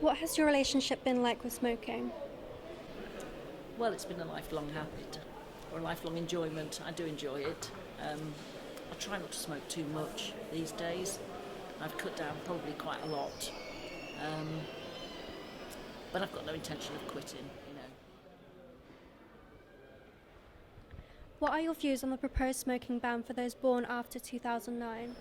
What has your relationship been like with smoking? Well, it's been a lifelong habit or a lifelong enjoyment. I do enjoy it. I try not to smoke too much these days. I've cut down probably quite a lot, um, but I've got no intention of quitting. What are your views on the proposed smoking ban for those born after 2009?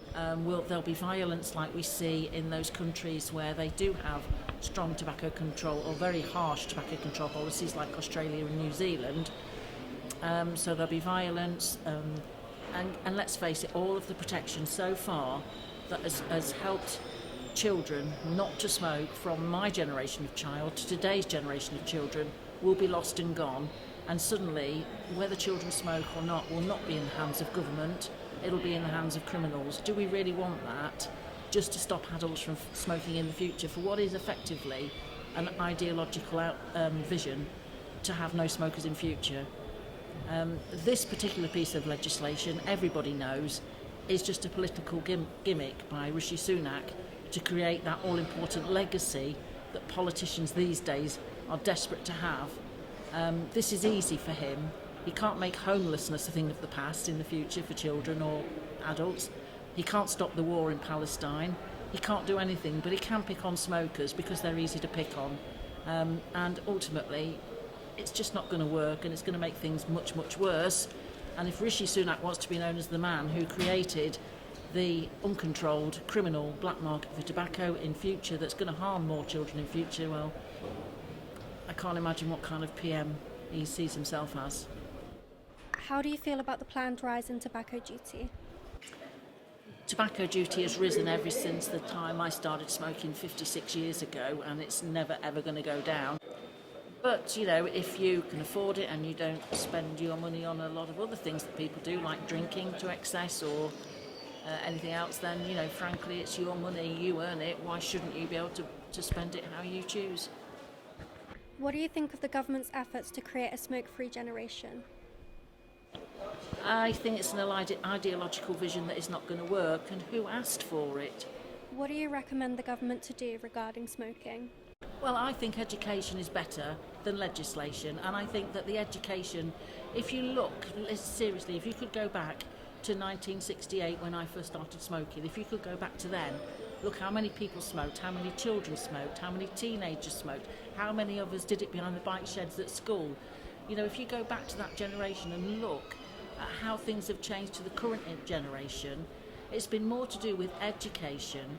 There'll be violence like we see in those countries where they do have strong tobacco control or very harsh tobacco control policies like Australia and New Zealand. So there'll be violence, and let's face it, all of the protection so far that has helped children not to smoke from my generation of child to today's generation of children will be lost and gone. And suddenly, whether children smoke or not will not be in the hands of government, it'll be in the hands of criminals. Do we really want that? Just to stop adults from smoking in the future for what is effectively an ideological vision to have no smokers in future. This particular piece of legislation, everybody knows, is just a political gimmick by Rishi Sunak to create that all-important legacy that politicians these days are desperate to have. This is easy for him. He can't make homelessness a thing of the past in the future for children or adults. He can't stop the war in Palestine. He can't do anything, but he can pick on smokers because they're easy to pick on. And ultimately, it's just not going to work, and it's going to make things much, much worse. And if Rishi Sunak wants to be known as the man who created the uncontrolled criminal black market for tobacco in future that's going to harm more children in future, well, I can't imagine what kind of PM he sees himself as. How do you feel about the planned rise in tobacco duty? Tobacco duty has risen ever since the time I started smoking 56 years ago, and it's never ever going to go down. But, if you can afford it and you don't spend your money on a lot of other things that people do, like drinking to excess or anything else, then, frankly, it's your money, you earn it. Why shouldn't you be able to spend it how you choose? What do you think of the government's efforts to create a smoke-free generation? I think it's an ideological vision that is not going to work, and who asked for it? What do you recommend the government to do regarding smoking? Well, I think education is better than legislation, and I think that the education, if you look seriously, if you could go back to 1968 when I first started smoking, if you could go back to then, look how many people smoked, how many children smoked, how many teenagers smoked, how many of us did it behind the bike sheds at school. If you go back to that generation and look at how things have changed to the current generation, it's been more to do with education